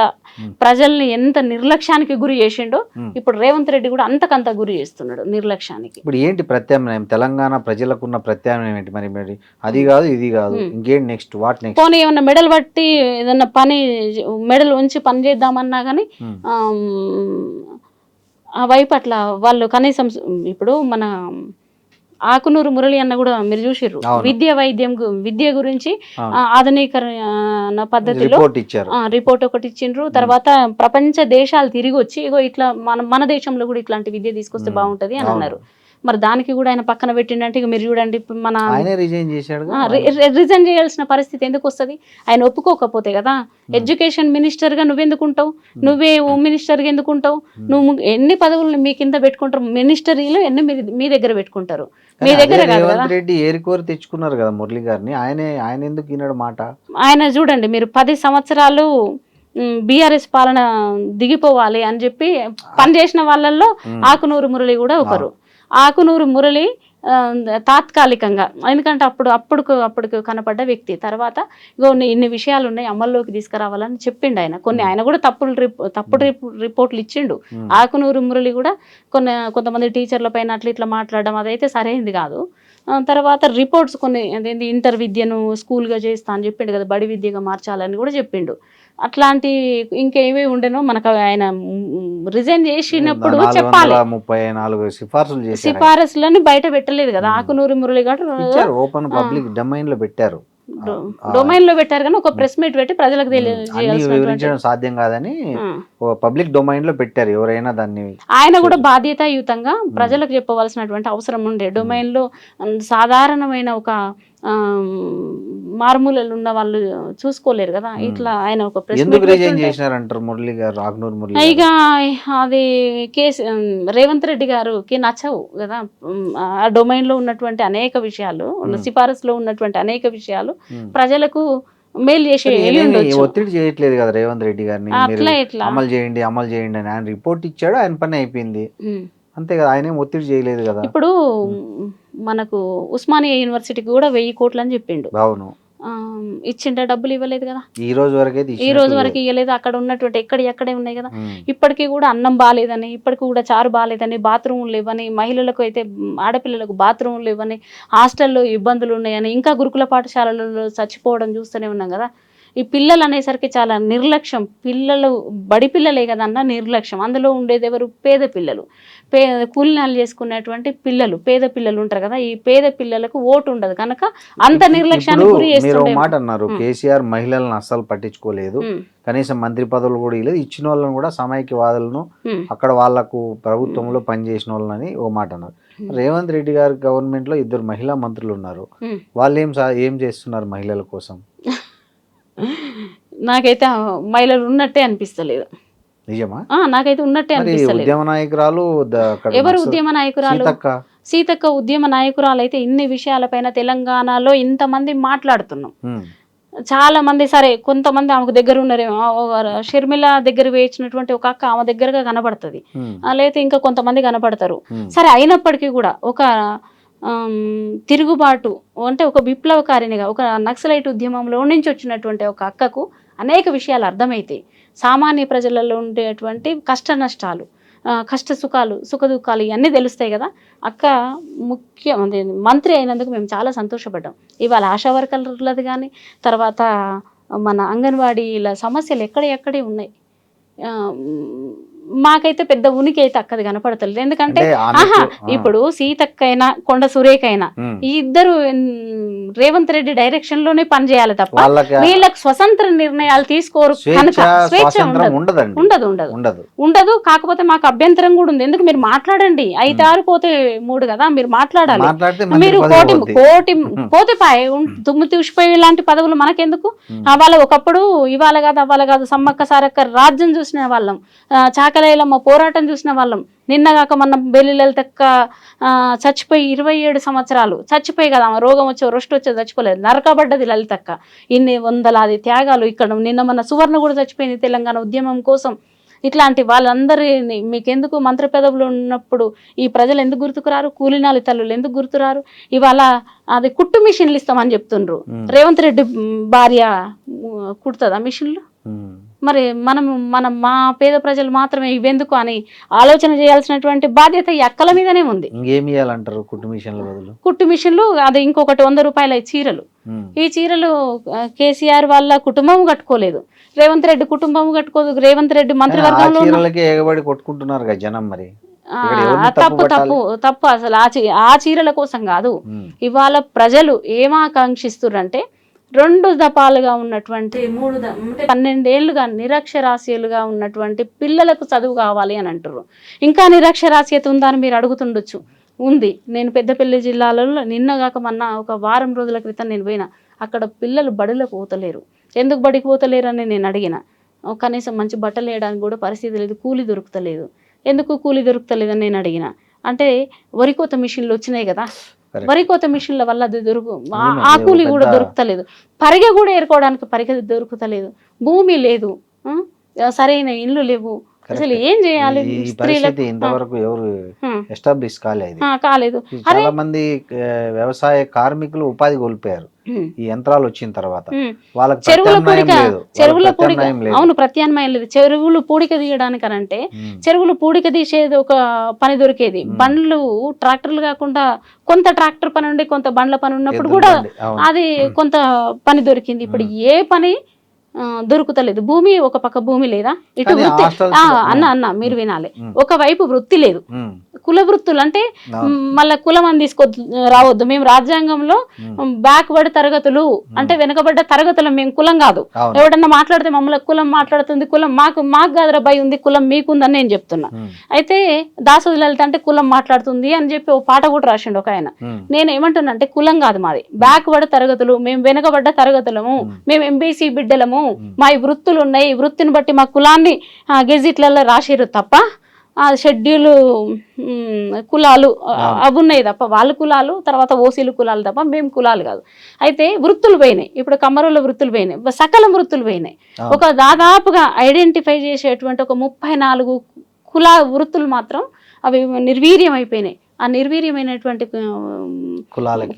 ప్రజల్ని ఎంత నిర్లక్ష్యానికి గురి చేసిండో ఇప్పుడు రేవంత్ రెడ్డి కూడా అంతకంత గురి చేస్తున్నాడు నిర్లక్ష్యానికి. ఇప్పుడు ఏంటి ప్రత్యామ్నాయం? తెలంగాణ ప్రజలకు ఉన్న ప్రత్యామ్నాయం ఏంటి? మరి అది కాదు ఇది కాదు, ఇంకేంటి నెక్స్ట్? What next? పోనీ ఏమన్నా మెడల్ పట్టి ఏదన్నా మెడల్ ఉంచి పని చేద్దామన్నా కానీ ఆ వైపు అట్లా వాళ్ళు కనీసం ఇప్పుడు మన ఆకునూరు మురళి అన్న కూడా మీరు చూసిర్రు, అవును. విద్య గురించి అవును. ఆధునీకరణ పద్ధతిలో రిపోర్ట్ ఇచ్చారు. రిపోర్ట్ ఒకటి ఇచ్చిండ్రు. తర్వాత ప్రపంచ దేశాలు తిరిగి వచ్చి ఇగో ఇట్లా మన దేశంలో కూడా ఇట్లాంటి విద్య తీసుకొస్తే బాగుంటది అని అన్నారు. మరి దానికి కూడా ఆయన పక్కన పెట్టిండంటే ఇక మీరు చూడండి ఇప్పుడు మన ఆయనే రిజైన్ చేశాడు. రిజైన్ చేయాల్సిన పరిస్థితి ఎందుకు వస్తుంది? ఆయన ఒప్పుకోకపోతే కదా. ఎడ్యుకేషన్ మినిస్టర్ గా నువ్వెందుకుంటావు? నువ్వే హోమ్ మినిస్టర్ గా ఎందుకుంటావు? నువ్వు ఎన్ని పదవులు మీ కింద పెట్టుకుంటారు? మినిస్టరీలో ఎన్ని మీ దగ్గర పెట్టుకుంటారు? మీ దగ్గర కాదు కదా. రేవంత్ రెడ్డి ఏరికోరి తెచ్చుకున్నారు కదా మురళి గారిని. ఆయన ఎందుకు విన్నాడు మాట? ఆయన చూడండి, మీరు 10 సంవత్సరాలు బీఆర్ఎస్ పాలన దిగిపోవాలి అని చెప్పి పనిచేసిన వాళ్ళల్లో ఆకునూరు మురళి కూడా ఒకరు. ఆకునూరు మురళి తాత్కాలికంగా, ఎందుకంటే అప్పుడు కనపడ్డ వ్యక్తి. తర్వాత ఇగో ఇన్ని విషయాలు ఉన్నాయి అమల్లోకి తీసుకురావాలని చెప్పిండు ఆయన. కొన్ని ఆయన కూడా తప్పుడు రిపోర్ట్లు ఇచ్చిండు. ఆకునూరు మురళి కూడా కొంతమంది టీచర్ల పైన ఇట్లా మాట్లాడడం అదైతే సరైనది కాదు. తర్వాత రిపోర్ట్స్ కొన్ని అదేంటి ఇంటర్ విద్యను స్కూల్గా చేస్తా అని చెప్పిండు కదా, బడి విద్యగా మార్చాలని కూడా చెప్పిండు. అట్లాంటి ఇంకేమీ ఉండేనో మనకు ఆయన రిజైన్ చేసినప్పుడు చెప్పాలి. 34 సిఫారసులని బయట పెట్టలేదు కదా ఆకునూరి మురళి గారు. ఓపెన్ పబ్లిక్ డొమైన్ లో పెట్టారు. డొమైన్ లో పెట్టారు కానీ ఒక ప్రెస్ మీట్ పెట్టి ప్రజలకు వివరించడం సాధ్యం కాదని పబ్లిక్ డొమైన్ లో పెట్టారు. ఎవరైనా దాన్ని ఆయన కూడా బాధ్యతాయుతంగా ప్రజలకు చెప్పవలసినటువంటి అవసరం ఉండే. డొమైన్ లో సాధారణమైన ఒక మారుమూలలు ఉన్న వాళ్ళు చూసుకోలేరు కదా. ఇట్లా ఆయన ఒక ప్రెస్ ఇక అది కేసు రేవంత్ రెడ్డి గారికి నచ్చవు కదా. ఆ డొమైన్ లో ఉన్నటువంటి అనేక విషయాలు, సిఫారసులో ఉన్నటువంటి అనేక విషయాలు ప్రజలకు మేలు చేసి ఒత్తిడి చేయట్లేదు కదా రేవంత్ రెడ్డి గారిని. అమలు చేయండి అని ఆయన రిపోర్ట్ ఇచ్చాడు, ఆయన పని అయిపోయింది అంతే కదా. ఆయన ఒత్తిడి చేయలేదు కదా. ఇప్పుడు మనకు ఉస్మానియా యూనివర్సిటీకి కూడా 1000 కోట్లు అని చెప్పిండు. అవును, ఇచ్చిండే డబ్బులు ఇవ్వలేదు కదా. ఈ రోజు వరకు ఇవ్వలేదు. అక్కడ ఉన్నటువంటి ఎక్కడే ఉన్నాయి కదా. ఇప్పటికీ కూడా అన్నం బాగాలేదని, ఇప్పటికి కూడా చారు బాగాలేదని, బాత్రూమ్లు లేవని, మహిళలకు అయితే ఆడపిల్లలకు బాత్రూమ్లు లేవని, హాస్టల్లో ఇబ్బందులు ఉన్నాయని, ఇంకా గురుకుల పాఠశాలలలో చచ్చిపోవడం చూస్తూనే ఉన్నాం కదా. ఈ పిల్లలు అనేసరికి చాలా నిర్లక్ష్యం. పిల్లలు బడి పిల్లలే కదన్న నిర్లక్ష్యం. అందులో ఉండేది ఎవరు? పేద పిల్లలు, కూలినాలు చేసుకునేటువంటి పిల్లలు, పేద పిల్లలు ఉంటారు కదా. ఈ పేద పిల్లలకు ఓటు ఉండదు కనుక అంత నిర్లక్ష్యానికి గురి చేస్తుంటారు. మాట అన్నారు, కేసీఆర్ మహిళలను అస్సలు పట్టించుకోలేదు, కనీసం మంత్రి పదవులు కూడా ఇవ్వలేదు, ఇచ్చిన వాళ్ళని కూడా సమైక్యవాదులను అక్కడ వాళ్లకు ప్రభుత్వంలో పనిచేసిన వాళ్ళని ఓ మాట అన్నారు. రేవంత్ రెడ్డి గారి గవర్నమెంట్ లో 2 మహిళా మంత్రులు ఉన్నారు. వాళ్ళు ఏం చేస్తున్నారు మహిళల కోసం? నాకైతే మహిళలు ఉన్నట్టే అనిపిస్తలేదు. నిజమా? నాకైతే ఉన్నట్టే అనిపిస్తలేదు. ఉద్యమ నాయకురాలు ఎవరు? ఉద్యమ నాయకురాలు సీతక్క ఉద్యమ నాయకురాలు అయితే ఇన్ని విషయాలపైన తెలంగాణలో ఇంతమంది మాట్లాడుతున్నాం. చాలా మంది, సరే కొంతమంది ఆమెకు దగ్గర ఉన్నారేమో. షర్మిల దగ్గర వేయించినటువంటి ఒక అక్క ఆమె దగ్గరగా కనబడుతుంది, లేకపోతే ఇంకా కొంతమంది కనపడతారు. సరే అయినప్పటికీ కూడా ఒక తిరుగుబాటు అంటే ఒక విప్లవకారినిగా, ఒక నక్సలైట్ ఉద్యమంలో నుంచి వచ్చినటువంటి ఒక అక్కకు అనేక విషయాలు అర్థమైతాయి. సామాన్య ప్రజలలో ఉండేటువంటి కష్ట నష్టాలు, కష్ట సుఖాలు, సుఖ దుఃఖాలు ఇవన్నీ తెలుస్తాయి కదా. అక్క మంత్రి అయినందుకు మేము చాలా సంతోషపడ్డాం. ఇవాళ ఆశా వర్కర్లది కానీ, తర్వాత మన అంగన్వాడీల సమస్యలు ఎక్కడే ఉన్నాయి. మాకైతే పెద్ద ఉనికి అయితే అక్కది కనపడతలేదు. ఎందుకంటే ఇప్పుడు సీతక్కైనా కొండ సురేఖైనా ఈ ఇద్దరు రేవంత్ రెడ్డి డైరెక్షన్ లోనే పనిచేయాలి తప్ప వీళ్ళకి స్వతంత్ర నిర్ణయాలు తీసుకోరు కనుక స్వేచ్ఛ ఉండదు. కాకపోతే మాకు అభ్యంతరం కూడా ఉంది. ఎందుకు? మీరు మాట్లాడండి, 5 6 పోతే 3 కదా, మీరు మాట్లాడాలి. మీరు కోటి పోతే తుమ్ము తీసిపోయి ఇలాంటి పదవులు మనకెందుకు? వాళ్ళ ఒకప్పుడు ఇవాళ కాదు సమ్మక్క సారక్క రాజ్యం చూసిన వాళ్ళం, చాకలైలమ్మ పోరాటం చూసిన వాళ్ళం. నిన్నగాక మన బెల్లి లలితక్క చచ్చిపోయి 27 సంవత్సరాలు చచ్చిపోయి కదా, ఆమె రోగం వచ్చో రొస్ట్ వచ్చో చచ్చిపోలేదు, నరకబడ్డది లలితక్క. ఇన్ని వందలాది త్యాగాలు. ఇక్కడ నిన్న మన సువర్ణ కూడా చచ్చిపోయింది తెలంగాణ ఉద్యమం కోసం. ఇట్లాంటి వాళ్ళందరినీ మీకెందుకు? మంత్రి పదవులు ఉన్నప్పుడు ఈ ప్రజలు ఎందుకు గుర్తుకురారు? కూలినాలి తల్లులు ఎందుకు గుర్తురారు? ఇవాళ అది కుట్టు మిషన్లు ఇస్తామని చెప్తుండ్రు. రేవంత్ రెడ్డి భార్య కుడుతుందా మిషన్లు? మరి మనం మా పేద ప్రజలు మాత్రమే ఇవెందుకు అని ఆలోచన చేయాల్సినటువంటి బాధ్యత ఈ అక్కల మీదనే ఉంది. కుట్టు మిషన్లు అది ఇంకొకటి 100 రూపాయల చీరలు. ఈ చీరలు కేసీఆర్ వాళ్ళ కుటుంబం కట్టుకోలేదు, రేవంత్ రెడ్డి కుటుంబం కట్టుకోదు. రేవంత్ రెడ్డి మంత్రివర్గంలో కొట్టుకుంటున్నారు జనం. మరి ఇక్కడ ఎవరిని తప్పు పట్టాలి? తప్పు తప్పు అసలు ఆ చీరల కోసం కాదు. ఉమ్, ఇవాళ ప్రజలు ఏమాకాంక్షిస్తుర్రంటే 2 దఫాలుగా ఉన్నటువంటి 12 ఏళ్ళుగా నిరక్షరాస్యులుగా ఉన్నటువంటి పిల్లలకు చదువు కావాలి అని అంటారు. ఇంకా నిరక్షరాస్యత ఉందా అని మీరు అడుగుతుండొచ్చు. ఉంది. నేను పెద్దపల్లి జిల్లాలో నిన్నగాక మొన్న ఒక వారం రోజుల క్రితం నేను పోయినా. అక్కడ పిల్లలు బడిలోకి పోతలేరు. ఎందుకు బడికి పోతలేరు అని నేను అడిగిన. కనీసం మంచి బట్టలు వేయడానికి కూడా పరిస్థితి లేదు, కూలి దొరుకుతలేదు. ఎందుకు కూలి దొరుకుతలేదని నేను అడిగిన. అంటే వరికోత మిషన్లు వచ్చినాయి కదా, Correct. వరికోత మిషన్ల వల్ల అది నిజమే, ఆ ఇది కూలి ఒక కూడా పెద్ద- దొరుకుతలేదు. పరిగె కూడా ఏరుకోవడానికి పరిగె దొరుకుతలేదు. భూమి లేదు, సరైన ఇల్లు లేవు. అసలు ఏం చేయాలి ఈ స్త్రీలకు? పరిస్థితి ఇంతవరకు ఎవరు హ్మ్. ఎస్టాబ్లిష్ కాలేదు. కాలేదు. చాలా మంది వ్యవసాయ కార్మికులు ఉపాధి కోల్పోయారు హ్మ్. ఈ యంత్రాలు వచ్చిన తర్వాత. హ్మ్. వాళ్ళకి చెరువుల ప్రత్యామ్నాయం పూడిక లేదు. చెరువుల వాళ్ళకి పూడిక ప్రత్యామ్నాయం లేదు. అవును, ప్రత్యామ్నాయం లేదు. చెరువులు పూడిక తీయడానికి అనంటే ఉమ్, చెరువులు పూడిక తీసేది ఒక పని దొరికేది. బండ్లు ట్రాక్టర్లు కాకుండా కొంత ట్రాక్టర్ పని ఉండి కొంత బండ్ల పని ఉన్నప్పుడు ఎద్దుల కూడా బండి, అవును. అది కొంత పని దొరికింది. ఇప్పుడు ఏ పని దొరుకుతలేదు. భూమి ఒక పక్క భూమి లేదా, ఇటు కానీ వృత్తి. hostels అన్న మీరు వినాలి. ఉమ్. ఒకవైపు వృత్తి లేదు, ఉమ్, కుల వృత్తులు అంటే అవును. మళ్ళా కులం అని రావద్దు. మేము రాజ్యాంగంలో ఉమ్, బ్యాక్వర్డ్ తరగతులు అంటే వెనుకబడ్డ తరగతులు, మేము కులం కాదు. అవును. ఎవడన్నా మాట్లాడితే మమ్మల్ని కులం మాట్లాడుతుంది, కులం మాకు కాదురా భయ ఉంది, కులం మీకుందని నేను చెప్తున్నా. ఉమ్, అయితే దాసోజు లలిత అంటే కులం మాట్లాడుతుంది అని చెప్పి ఓ పాట కూడా రాసిండు ఒక ఆయన. ఉమ్, నేను ఏమంటున్నా అంటే కులం కాదు మాది, బ్యాక్వర్డ్ తరగతులు, మేము వెనుకబడ్డ తరగతులము, మేము ఎంబీసీ బిడ్డలము, మా ఈ వృత్తులు ఉన్నాయి, ఈ వృత్తిని బట్టి మా కులాన్ని గెజిట్లలో రాసిరు తప్ప ఆ షెడ్యూల్ కులాలు అవి ఉన్నాయి తప్ప, వాళ్ళ కులాలు తర్వాత ఓసీలు కులాలు తప్ప మేము కులాలు కాదు. అయితే వృత్తులు పోయినాయి. ఇప్పుడు కమ్మరుల వృత్తులు పోయినాయి, సకల వృత్తులు పోయినాయి. ఒక దాదాపుగా ఐడెంటిఫై చేసేటువంటి ఒక 34 కుల వృత్తులు మాత్రం అవి నిర్వీర్యం అయిపోయినాయి. ఆ నిర్వీర్యమైనటువంటి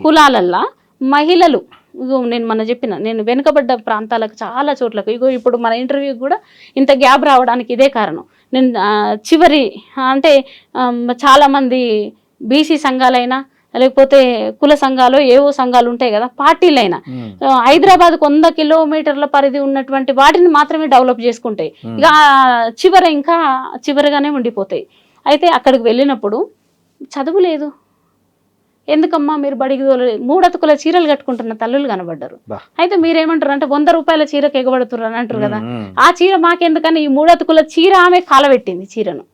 కులాలల్లా మహిళలు, ఇగో నేను మన చెప్పిన, నేను వెనుకబడ్డ ప్రాంతాలకు చాలా చోట్లకు, ఇగో ఇప్పుడు మన ఇంటర్వ్యూకి కూడా ఇంత గ్యాప్ రావడానికి ఇదే కారణం. నేను చివరి అంటే చాలామంది బీసీ సంఘాలైనా లేకపోతే కుల సంఘాలు ఏవో సంఘాలు ఉంటాయి కదా, పార్టీలైనా హైదరాబాద్ 100 కిలోమీటర్ల పరిధి ఉన్నటువంటి వాటిని మాత్రమే డెవలప్ చేసుకుంటాయి. ఇక ఇంకా చివరిగానే ఉండిపోతాయి. అయితే అక్కడికి వెళ్ళినప్పుడు చదువు లేదు. ఎందుకమ్మా మీరు బడికి తోలలేదు? 3 అతుకుల చీరలు కట్టుకుంటున్న తల్లులు కనబడ్డారు. అయితే మీరేమంటారు అంటే 100 రూపాయల చీరకు ఎగబడుతున్నారు అని అంటారు కదా. ఆ చీర మాకెందుకని ఈ 3 అతుకుల చీర ఆమె కాలబెట్టింది. చీరను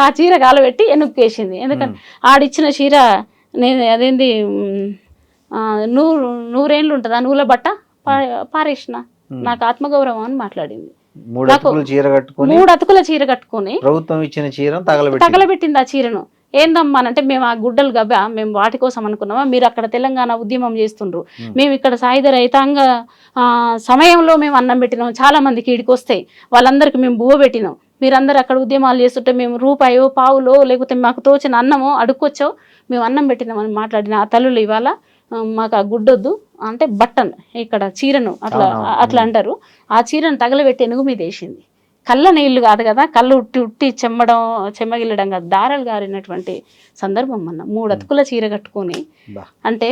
ఆ చీర కాలబెట్టి ఎనుక్కేసింది. ఎందుకంటే ఆడిచ్చిన చీర నేను అదేంది 100 ఏళ్ళు ఉంటుంది, ఆ నూల బట్ట పారేసిన, నాకు ఆత్మగౌరవం అని మాట్లాడింది. 3 అతుకుల చీర కట్టుకొని ప్రభుత్వం ఇచ్చిన చీర తగలబెట్టింది ఆ చీరను. ఏందమ్మా అంటే మేము ఆ గుడ్డలు గబ్బా మేము వాటి కోసం అనుకున్నామా, మీరు అక్కడ తెలంగాణ ఉద్యమం చేస్తుండ్రు, మేము ఇక్కడ సాయుధ రైతాంగ సమయంలో మేము అన్నం పెట్టినాం, చాలా మందికి ఈడికి వస్తాయి, వాళ్ళందరికీ మేము బువ్వ పెట్టినాం, మీరందరూ అక్కడ ఉద్యమాలు చేస్తుంటే మేము రూపాయో పావులో లేకపోతే మాకు తోచిన అన్నమో అడుక్కొచ్చో మేము అన్నం పెట్టినామని మాట్లాడిన ఆ తల్లులు ఇవాళ మాకు ఆ గుడ్డొద్దు అంటే బట్టను ఇక్కడ చీరను అట్లా అంటారు. ఆ చీరను తగలబెట్టి ఎనుగు మీద వేసింది. కళ్ళ నీళ్లు కాదు కదా, కళ్ళు ఉట్టి చెమ్మగిల్లడం కాదు, దారాలు గారినటువంటి సందర్భం. అన్న 3 అతుకుల చీర కట్టుకొని అంటే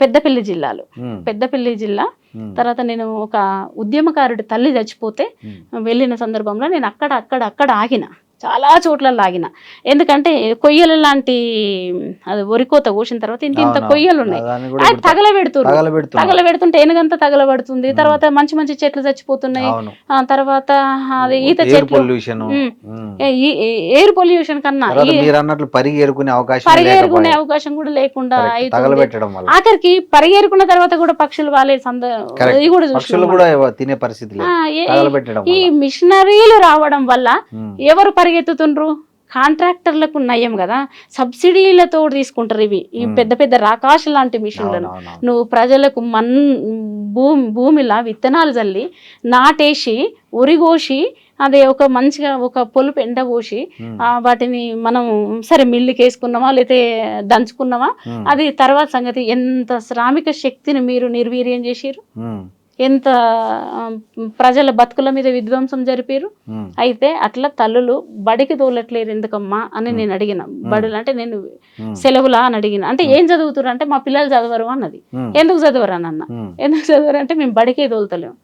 పెద్దపల్లి జిల్లాలో, పెద్దపల్లి జిల్లా. తర్వాత నేను ఒక ఉద్యమకారుడి తల్లి చచ్చిపోతే వెళ్ళిన సందర్భంలో నేను అక్కడ ఆగిన, చాలా చోట్లలో ఆగిన. ఎందుకంటే కొయ్యలు లాంటి అది వరికోత కోసిన తర్వాత ఇంత కొయ్యలు ఉన్నాయి, అది తగలబెడుతుంటే ఎనుగంతా తగలబడుతుంది. తర్వాత మంచి చెట్లు చచ్చిపోతున్నాయి. తర్వాత అది ఈత చెట్లు, ఎయిర్ పొల్యూషన్ కన్నా పరిగేరుకునే అవకాశం కూడా లేకుండా అవుతుంది. ఆఖరికి పరిగేరుకున్న తర్వాత కూడా పక్షులు వాళ్ళే కూడా తినే పరిస్థితి. ఈ మిషనరీలు రావడం వల్ల ఎవరు పరిగెత్తుతుండ్రు? కాంట్రాక్టర్లకు నయం కదా, సబ్సిడీలతో తీసుకుంటారు ఇవి ఈ పెద్ద పెద్ద రాకాశ లాంటి మిషన్లను. నువ్వు ప్రజలకు భూమిలా విత్తనాలు చల్లి నాటేసి ఉరిగోసి అదే ఒక మంచిగా ఒక పొలుపు ఎండబోసి వాటిని మనం సరే మిల్లుకి వేసుకున్నామా లేతే దంచుకున్నామా, అది తర్వాత సంగతి. ఎంత శ్రామిక శక్తిని మీరు నిర్వీర్యం చేసిరు, ఎంత ప్రజల బతుకుల మీద విధ్వంసం జరిపారు. అయితే అట్లా తల్లులు బడికి తోలట్లేరు ఎందుకమ్మా అని నేను అడిగిన. బడులు అంటే నేను సెలవులా అని అడిగిన. అంటే ఏం చదువుతారు అంటే మా పిల్లలు చదవరు అన్నది. ఎందుకు చదవరు అని అన్న. ఎందుకు చదవరు అంటే మేము బడికే తోలుతలేము,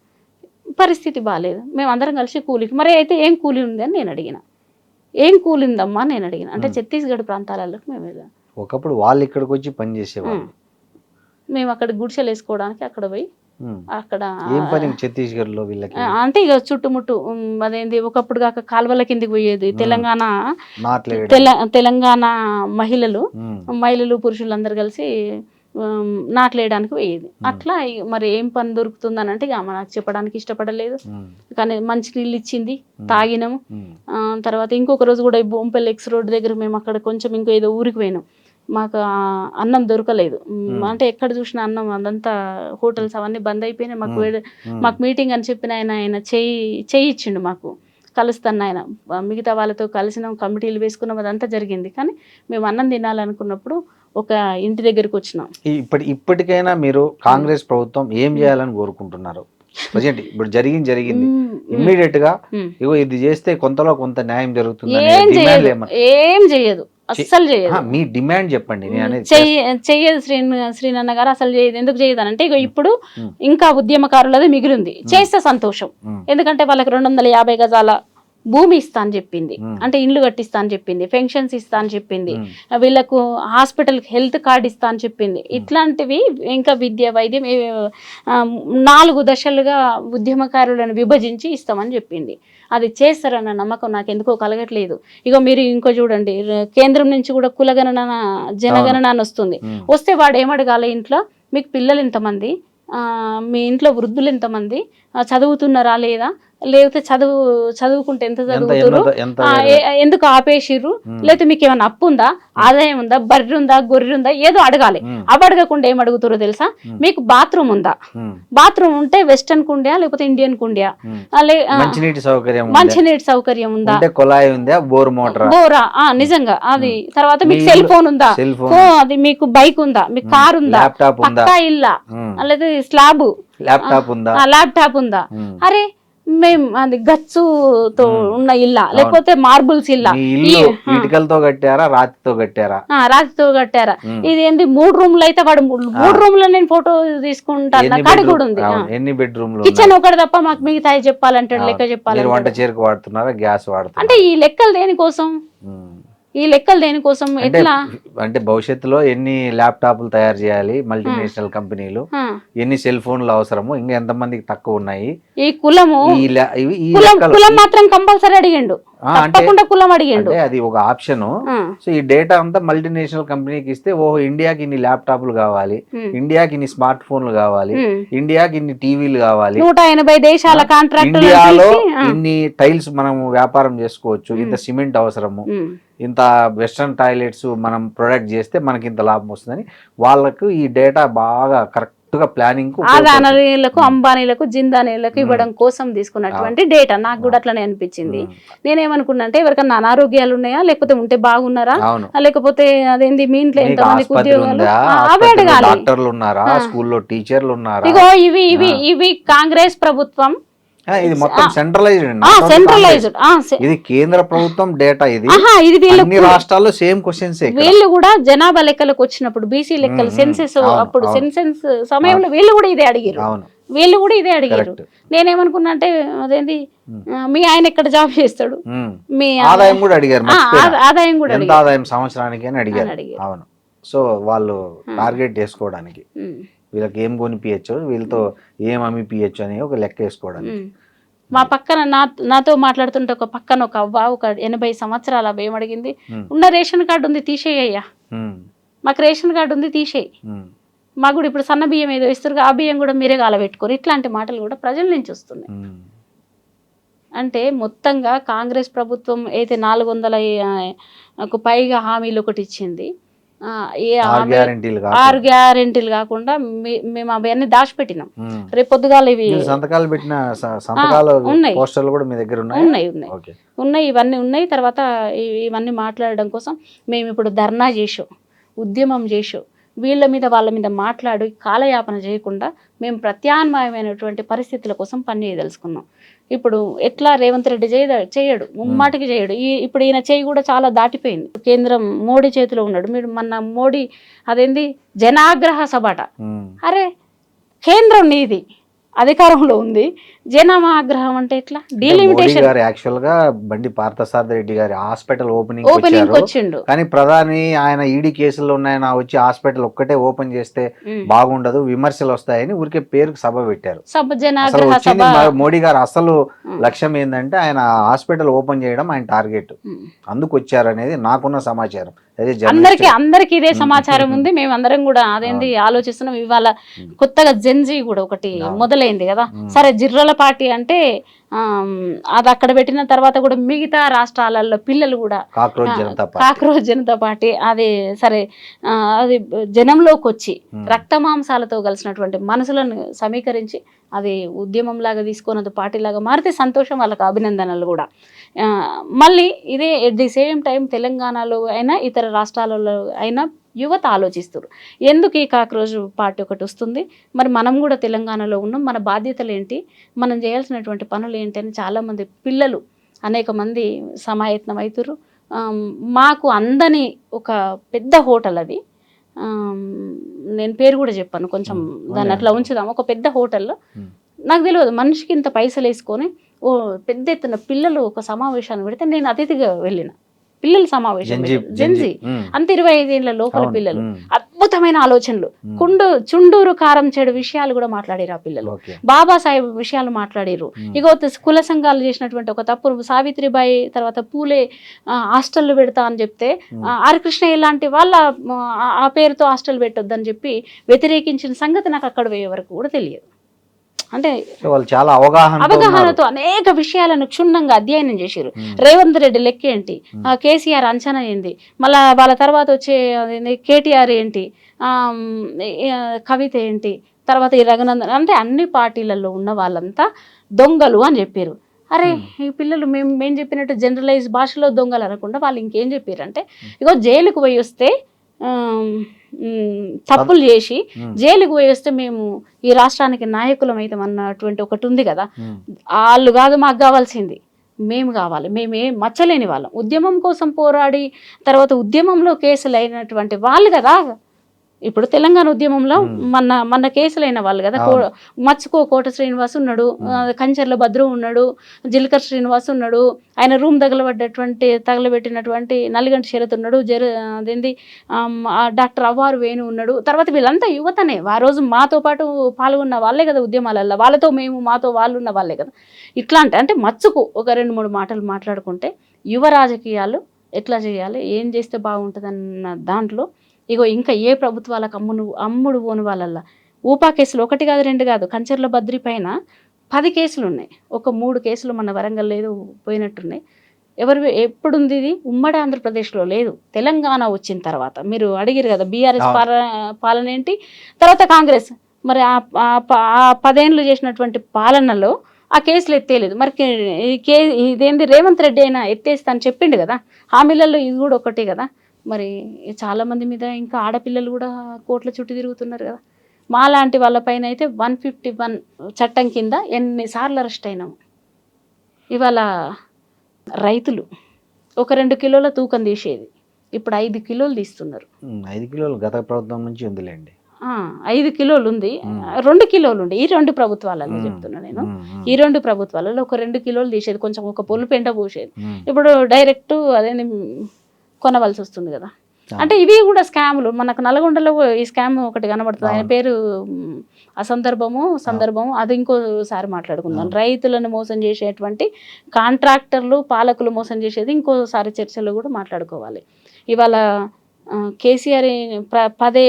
పరిస్థితి బాగాలేదు, మేము అందరం కలిసి కూలికి. మరి అయితే ఏం కూలి ఉంది అని నేను అడిగిన. ఏం కూలిందమ్మా నేను అడిగిన. అంటే ఛత్తీస్గఢ్ ప్రాంతాలకు మేము వెళ్ళాం. ఒకప్పుడు వాళ్ళు ఇక్కడికి వచ్చి పని చేసేవాళ్ళు. మేము అక్కడ గుడిసెలు వేసుకోవడానికి అక్కడ పోయి అక్కడ ఏం పని ఛత్తీస్గఢ్ లో వీళ్ళకి? అంటే ఇక చుట్టుముట్టు అదేంది ఒకప్పుడు కాక కాలువల కిందికి పోయేది తెలంగాణ మహిళలు పురుషులందరూ కలిసి నాట్లేయడానికి పోయేది. అట్లా మరి ఏం పని దొరుకుతుందని అంటే ఇక నాకు చెప్పడానికి ఇష్టపడలేదు. కానీ మంచి నీళ్ళు ఇచ్చింది, తాగినాము. తర్వాత ఇంకొక రోజు కూడా బొంపల్లి ఎక్స్ రోడ్ దగ్గర మేము అక్కడ కొంచెం ఇంకో ఏదో ఊరికి పోయినాం. మాకు అన్నం దొరకలేదు. అంటే ఎక్కడ చూసిన అన్నం అదంతా హోటల్స్ అవన్నీ బంద్ అయిపోయినాయి. మాకు మీటింగ్ అని చెప్పిన ఆయన చేయి ఇచ్చిండు మాకు, కలుస్తాను ఆయన. మిగతా వాళ్ళతో కలిసినాం, కమిటీలు వేసుకున్నాం, అదంతా జరిగింది. కానీ మేము అన్నం తినాలనుకున్నప్పుడు ఒక ఇంటి దగ్గరికి వచ్చినాం. ఇప్పటికైనా మీరు కాంగ్రెస్ ప్రభుత్వం ఏం చేయాలని కోరుకుంటున్నారు? ఇప్పుడు జరిగింది ఇమ్మీడియట్ గా ఇగో ఇది చేస్తే కొంతలో కొంత న్యాయం జరుగుతుంది. ఏం చేయదు, అస్సలు చేయదు. మీ డిమాండ్ చెప్పండి. చెయ్యదు శ్రీనన్న గారు, అసలు చేయదు. ఎందుకు చేయదనంటే ఇక ఇప్పుడు ఇంకా ఉద్యమకారులది మిగిలింది. చేస్తే సంతోషం. ఎందుకంటే వాళ్ళకి 250 గజాల భూమి ఇస్తా అని చెప్పింది, అంటే ఇండ్లు కట్టిస్తా అని చెప్పింది, పెన్షన్స్ ఇస్తా అని చెప్పింది, వీళ్ళకు హాస్పిటల్ హెల్త్ కార్డు ఇస్తా అని చెప్పింది. ఇట్లాంటివి ఇంకా విద్య, వైద్యం 4 దశలుగా ఉద్యమకారులను విభజించి ఇస్తామని చెప్పింది. అది చేస్తారన్న నమ్మకం నాకు ఎందుకో కలగట్లేదు. ఇక మీరు ఇంకో చూడండి, కేంద్రం నుంచి కూడా కులగణన జనగణన అని వస్తుంది. వస్తే వాడు ఏమడగాలి, ఇంట్లో మీకు పిల్లలు ఎంతమంది, మీ ఇంట్లో వృద్ధులు ఎంతమంది, చదువుతున్నారా లేదా, లేకపోతే చదువుకుంటే ఎంత చదువుతున్నారు, ఎందుకు ఆపేసిర్రు, లేకపోతే మీకు ఏమైనా అప్పు ఉందా, ఆదాయం ఉందా, బర్రె ఉందా, గొర్రె ఉందా, ఏదో అడగాలి. అవి అడగకుండా ఏం అడుగుతారో తెలుసా, మీకు బాత్రూమ్ ఉందా, బాత్రూమ్ ఉంటే వెస్టర్న్ కుండియా లేకపోతే ఇండియన్ కుండియా, మంచినీటి సౌకర్యం ఉందా, బోరా నిజంగా అది, తర్వాత మీకు సెల్ ఫోన్ ఉందా, అది మీకు బైక్ ఉందా, మీకు కార్ ఉందా, పక్కా ఇల్లా, లేదా స్లాబ్ ల్యాప్టాప్ ఉందా. అరే మేము అది గచ్చుతో ఉన్న ఇల్లా లేకపోతే మార్బుల్స్ ఇల్లా, ఇటుకలతో కట్టారా రాతితో కట్టారా, రాతితో కట్టారా, ఇది ఏంటి 3 రూమ్లు అయితే వాడు 3 రూమ్లో నేను ఫోటో తీసుకుంటాను, కాడి కూడా ఉంది. ఎన్ని బెడ్రూమ్ కిచెన్ ఒకటి తప్ప మాకు మిగతా చెప్పాలంటాడు, లెక్క చెప్పాలి. వంట చేరుకు వాడుతున్నారా, గ్యాస్ వాడుతున్నారు అంటే ఈ లెక్కలు దేనికోసం, ఎట్లా అంటే భవిష్యత్తులో ఎన్ని ల్యాప్టాప్లు తయారు చేయాలి మల్టీనేషనల్ కంపెనీలు, ఎన్ని సెల్ ఫోన్లు అవసరము, ఇంకా ఎంత మందికి తక్కువ ఉన్నాయి, ఈ కులము కులం మాత్రం కంపల్సరీ అడిగిండు, కులం అడిగిండు. అది ఒక ఆప్షన్. సో ఈ డేటా అంతా మల్టీనేషనల్ కంపెనీకి ఇస్తే, ఓహో ఇండియాకి ఇన్ని ల్యాప్టాప్లు కావాలి, ఇండియాకి ఇన్ని స్మార్ట్ ఫోన్లు కావాలి, ఇండియాకి ఇన్ని టీవీలు కావాలి, 180 దేశాల కాంట్రాక్ట్, ఇండియాలో ఇన్ని టైల్స్ మనం వ్యాపారం చేసుకోవచ్చు, ఇంత సిమెంట్ అవసరము, ఇంత వెస్ట్రన్ టాయిలెట్స్ మనం ప్రొడక్ట్ చేస్తే మనకి ఇంత లాభం వస్తుందని వాళ్ళకు ఈ డేటా బాగా కరెక్ట్ గా ప్లానింగ్ అదానీలకు, అంబానీలకు, జిందానీలకు ఇవ్వడం కోసం తీసుకున్నటువంటి డేటా. నాకు కూడా అట్లనే అనిపించింది. నేనేమనుకున్నా అంటే ఎవరికన్నా అనారోగ్యాలు ఉన్నాయా, లేకపోతే ఉంటే బాగున్నారా, లేకపోతే అదేంటి మీ ఇంట్లో ఎంతమందికి ఉద్యోగాలు, అవే అడగాలి. డాక్టర్లు ఉన్నారా, స్కూల్లో టీచర్లు ఉన్నారా. ఇగో ఇవి కాంగ్రెస్ ప్రభుత్వం, ఇది మొత్తం సెంట్రలైజ్డ్. ఇది కేంద్ర ప్రభుత్వం డేటా. ఇది అన్ని రాష్ట్రాల్లో సేమ్ క్వశ్చన్స్. వీళ్ళు కూడా జనాభా లెక్కలకు వచ్చినప్పుడు, బీసీ లెక్కలు సెన్సెస్ అప్పుడు సెన్సెస్ సమయంలో వీళ్ళు కూడా ఇదే అడిగారు. నేనేమనుకున్నా అంటే అదేంటి మీ ఆయన ఎక్కడ జాబ్ చేస్తాడు, మీ ఆదాయం కూడా అడిగారు, ఆదాయం కూడా ఆదాయం సంవత్సరానికి అని అడిగారు. అవును. సో వాళ్ళు టార్గెట్ చేసుకోవడానికి వీళ్ళకి ఏం కొనిపించచ్చు, వీళ్ళతో ఏం అమ్మిపియచ్చు అని ఒక లెక్క వేసుకోవడానికి. మా పక్కన నాతో మాట్లాడుతుంటే ఒక పక్కన ఒక అవ్వ, ఒక 80 సంవత్సరాల అవ్వ ఏమడిగింది, ఉన్న రేషన్ కార్డు ఉంది తీసేయ్యా, మాకు రేషన్ కార్డు ఉంది తీసేయి, మాకు కూడా ఇప్పుడు సన్న బియ్యం ఏదో ఇస్తారు, ఆ బియ్యం కూడా మీరే కాలబెట్టుకోరు. ఇట్లాంటి మాటలు కూడా ప్రజల నుంచి వస్తున్నాయి. అంటే మొత్తంగా కాంగ్రెస్ ప్రభుత్వం అయితే 400కు పైగా హామీలు ఒకటి ఇచ్చింది. 6 గ్యారెంటీలు కాకుండా మేము అవన్నీ దాచిపెట్టినాం. రేపు పొద్దుగాల ఇవి సంతకాలు పెట్టిన పోస్టర్లు కూడా మీ దగ్గర ఉన్నాయి, ఇవన్నీ ఉన్నాయి. తర్వాత ఇవన్నీ మాట్లాడడం కోసం మేము ఇప్పుడు ధర్నా చేసాం, ఉద్యమం చేసాం. వీళ్ళ మీద వాళ్ళ మీద మాట్లాడి కాలయాపన చేయకుండా మేము ప్రత్యామ్నాయమైనటువంటి పరిస్థితుల కోసం పనిచేయదలుచుకున్నాం. ఇప్పుడు ఎట్లా రేవంత్ రెడ్డి చేయడు, ముమ్మాటికి చేయడు. ఇప్పుడు ఈయన చేయి కూడా చాలా దాటిపోయింది. కేంద్రం మోడీ చేతిలో ఉన్నాడు. మీరు మొన్న మోడీ అదేంది జనాగ్రహ సభట, అరే కేంద్రం నీది, అధికారంలో ఉంది, జనాభా ఆగ్రహం అంటే ఎట్లా? మోడీ డీలిమిటేషన్ గారు యాక్చువల్ గా బండి పార్థసారథి రెడ్డి గారి హాస్పిటల్ ఓపెనింగ్ ఓపెనింగ్ వచ్చారు. వచ్చిండు. కానీ ప్రధాని ఆయన ఈడీ కేసులు ఉన్నాయని వచ్చి హాస్పిటల్ ఒక్కటే ఓపెన్ చేస్తే బాగుండదు, విమర్శలు వస్తాయని ఊరికే పేరుకు సభ పెట్టారు. సభ అసలు జనాగ్రహ సభ. వచ్చింది మోడీ గారు అసలు లక్ష్యం ఏంటంటే ఆయన హాస్పిటల్ ఓపెన్ చేయడం ఆయన టార్గెట్. అందుకు వచ్చారు అనేది నాకున్న సమాచారం. అదే అందరికి ఇదే సమాచారం ఉంది. మేము అందరం కూడా అదేంది ఆలోచిస్తున్నాం. ఇవాళ కొత్తగా జెన్జీ కూడా ఒకటి మొదలైంది కదా. సరే జిర్రల పార్టీ అంటే అది అక్కడ పెట్టిన తర్వాత కూడా మిగతా రాష్ట్రాలలో పిల్లలు కూడా కాక్రోచ్ జనతా పార్టీ అది సరే అది జనంలోకి వచ్చి రక్త మాంసాలతో కలిసినటువంటి మనసులను సమీకరించి అది ఉద్యమం లాగా తీసుకొని అది పార్టీ లాగా మారితే సంతోషం, వాళ్ళకి అభినందనలు కూడా. మళ్ళీ ఇదే ఎట్ ది సేమ్ టైం తెలంగాణలో అయినా ఇతర రాష్ట్రాలలో అయినా యువత ఆలోచిస్తారు, ఎందుకు ఈ కాక్రోజ్ పార్టీ ఒకటి వస్తుంది, మరి మనం కూడా తెలంగాణలో ఉన్నాం, మన బాధ్యతలు ఏంటి, మనం చేయాల్సినటువంటి పనులు ఏంటి అని చాలామంది పిల్లలు అనేక మంది సమాయత్నం అవుతారు. మాకు అందని ఒక పెద్ద హోటల్ అది, నేను పేరు కూడా చెప్పాను, కొంచెం దాన్ని అట్లా ఉంచుదాం. ఒక పెద్ద హోటల్లో నాకు తెలియదు మనిషికి ఇంత పైసలు వేసుకొని ఓ పెద్ద ఎత్తున పిల్లలు ఒక సమావేశాన్ని పెడితే నేను అతిథిగా వెళ్ళిన. పిల్లల సమావేశం జెన్జీ అంత 25 ఏళ్ల లోపల పిల్లలు, అద్భుతమైన ఆలోచనలు, చుండూరు కారం చెడు విషయాలు కూడా మాట్లాడారు ఆ పిల్లలు. బాబాసాహెబ్ విషయాలు మాట్లాడారు. ఇక కుల సంఘాలు చేసినటువంటి ఒక తప్పు, సావిత్రిబాయి తర్వాత పూలే హాస్టల్ పెడతా అని చెప్తే ఆర్ కృష్ణయ్య లాంటి వాళ్ళ ఆ పేరుతో హాస్టల్ పెట్టొద్దని చెప్పి వ్యతిరేకించిన సంగతి నాకు అక్కడ పోయే వరకు కూడా తెలియదు. అంటే వాళ్ళు చాలా అవగాహనతో అనేక విషయాలను క్షుణ్ణంగా అధ్యయనం చేశారు. రేవంత్ రెడ్డి లెక్క ఏంటి, కేసీఆర్ అంచనా ఏంటి, మళ్ళా వాళ్ళ తర్వాత వచ్చే కేటీఆర్ ఏంటి, కవిత ఏంటి, తర్వాత ఈ రఘునందన్, అంటే అన్ని పార్టీలలో ఉన్న వాళ్ళంతా దొంగలు అని చెప్పారు. అరే ఈ పిల్లలు మేము చెప్పినట్టు జనరలైజ్ భాషలో దొంగలు అనకుండా వాళ్ళు ఇంకేం చెప్పారంటే, ఇగో జైలుకు పోయి వస్తే తప్పులు చేసి జైలుకు పోయి వస్తే మేము ఈ రాష్ట్రానికి నాయకులం అవుతాం అన్నటువంటి ఒకటి ఉంది కదా. వాళ్ళు కాదు మాకు కావాల్సింది, మేము కావాలి, మేమే మచ్చలేని వాళ్ళం, ఉద్యమం కోసం పోరాడి తర్వాత ఉద్యమంలో కేసులు అయినటువంటి వాళ్ళు కదా. ఇప్పుడు తెలంగాణ ఉద్యమంలో మన కేసులైన వాళ్ళు కదా. మచ్చుకో కోట శ్రీనివాస్ ఉన్నాడు, కంచర్ల భద్రు ఉన్నాడు, జిల్కర్ శ్రీనివాస్ ఉన్నాడు, ఆయన రూమ్ తగలబెట్టినటువంటి నల్లిగంటి శరత్ ఉన్నాడు, అదేంది డాక్టర్ అవ్వారు వేణు ఉన్నాడు. తర్వాత వీళ్ళంతా యువతనే, ఆ రోజు మాతో పాటు పాల్గొన్న వాళ్ళే కదా ఉద్యమాలలో, వాళ్ళతో మాతో వాళ్ళు ఉన్న వాళ్ళే కదా. ఇట్లా అంటే మచ్చుకు ఒక 2-3 మాటలు మాట్లాడుకుంటే యువ రాజకీయాలు ఎట్లా చేయాలి, ఏం చేస్తే బాగుంటుంది అన్న దాంట్లో ఇగో ఇంకా ఏ ప్రభుత్వాలకు అమ్ముడు పోని వాళ్ళల్లా ఊపా కేసులు 1 కాదు 2 కాదు, కంచర్ల బద్రి పైన 10 కేసులు ఉన్నాయి. ఒక 3 కేసులు మన వరంగల్ లేదు పోయినట్టున్నాయి. ఎప్పుడుంది ఇది? ఉమ్మడి ఆంధ్రప్రదేశ్లో లేదు, తెలంగాణ వచ్చిన తర్వాత. మీరు అడిగిరు కదా బీఆర్ఎస్ పాలన ఏంటి, తర్వాత కాంగ్రెస్, మరి ఆ 10 ఏళ్ళు చేసినటువంటి పాలనలో ఆ కేసులు ఎత్తేయలేదు. మరి ఇదేంది రేవంత్ రెడ్డి అయినా ఎత్తేస్తా అని చెప్పిండు కదా, హామీలలో ఇది కూడా ఒకటే కదా. మరి చాలామంది మీద ఇంకా ఆడపిల్లలు కూడా కోట్ల చుట్టూ తిరుగుతున్నారు కదా. మాలాంటి వాళ్ళపైన అయితే 151 చట్టం కింద ఎన్నిసార్లు అరెస్ట్ అయినాము. ఇవాళ రైతులు ఒక 2 కిలోల తూకం తీసేది ఇప్పుడు 5 కిలోలు తీస్తున్నారు. 5 కిలోలు గత ప్రభుత్వం నుంచి ఉందిలేండి. 5 కిలోలు ఉంది, 2 కిలోలు ఉండే ఈ 2 ప్రభుత్వాలలో చెప్తున్నా నేను. ఈ 2 ప్రభుత్వాలలో ఒక 2 కిలోలు తీసేది, కొంచెం ఒక పొలు పెంట పోసేది. ఇప్పుడు డైరెక్ట్ అదేంటి కొనవలసి వస్తుంది కదా. అంటే ఇవి కూడా స్కాములు. మనకు నల్గొండలో ఈ స్కామ్ ఒకటి కనబడుతుంది, ఆయన పేరు సందర్భము అది ఇంకోసారి మాట్లాడుకుందాం. రైతులను మోసం చేసేటువంటి కాంట్రాక్టర్లు పాలకులు మోసం చేసేది ఇంకోసారి చర్చలో కూడా మాట్లాడుకోవాలి. ఇవాళ కేసీఆర్ పదే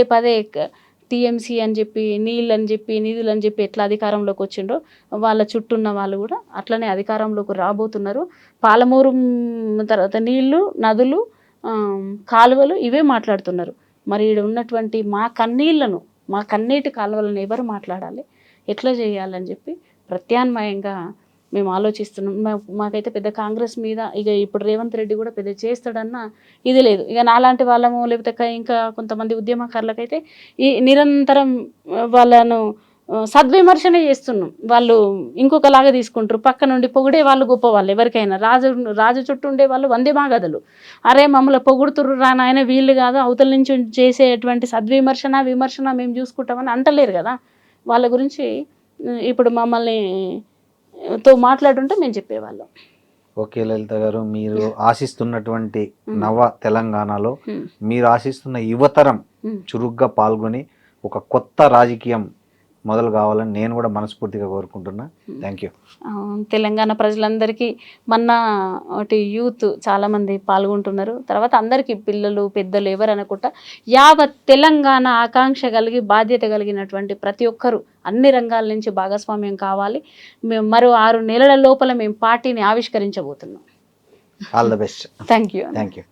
టీఎంసీ అని చెప్పి నీళ్ళు అని చెప్పి నిధులు అని చెప్పి ఎట్లా అధికారంలోకి వచ్చిండో వాళ్ళ చుట్టూ ఉన్న వాళ్ళు కూడా అట్లనే అధికారంలోకి రాబోతున్నారు. పాలమూరు తర్వాత నీళ్లు, నదులు, కాలువలు ఇవే మాట్లాడుతున్నారు. మరి ఇక్కడ ఉన్నటువంటి మా కన్నీటి కాలువలను ఎవరు మాట్లాడాలి, ఎట్లా చేయాలని చెప్పి ప్రత్యామ్నాయంగా మేము ఆలోచిస్తున్నాం. మాకైతే పెద్ద కాంగ్రెస్ మీద ఇక ఇప్పుడు రేవంత్ రెడ్డి కూడా పెద్ద చేస్తాడన్న ఇది లేదు. ఇక నాలాంటి వాళ్ళము లేకపోతే ఇంకా కొంతమంది ఉద్యమకారులకైతే ఈ నిరంతరం వాళ్ళను సద్విమర్శనే చేస్తున్నాం. వాళ్ళు ఇంకొకలాగా తీసుకుంటారు, పక్క నుండి పొగిడే వాళ్ళు గొప్ప వాళ్ళు. ఎవరికైనా రాజు చుట్టూ ఉండే వాళ్ళు వందే మాగదులు, అరే మమ్మల్ని పొగుడుతుర్రు రానాయన వీళ్ళు కాదు, అవతల నుంచి చేసేటువంటి విమర్శన మేము చూసుకుంటామని అంటలేరు కదా. వాళ్ళ గురించి ఇప్పుడు మమ్మల్ని తో మాట్లాడుంటే మేము చెప్పేవాళ్ళం. ఓకే లలిత గారు, మీరు ఆశిస్తున్నటువంటి నవ తెలంగాణలో మీరు ఆశిస్తున్న యువతరం చురుగ్గా పాల్గొని ఒక కొత్త రాజకీయం మొదలు కావాలని నేను కూడా మనస్ఫూర్తిగా కోరుకుంటున్నా. Thank you. తెలంగాణ ప్రజలందరికీ మొన్న ఒకటి యూత్ చాలామంది పాల్గొంటున్నారు. తర్వాత అందరికీ పిల్లలు పెద్దలు ఎవరు అనుకుంటా యావత్ తెలంగాణ ఆకాంక్ష కలిగి బాధ్యత కలిగినటువంటి ప్రతి ఒక్కరూ అన్ని రంగాల నుంచి భాగస్వామ్యం కావాలి. మేము మరో 6 నెలల లోపల మేము పార్టీని ఆవిష్కరించబోతున్నాం. All the best. Thank you. Thank you.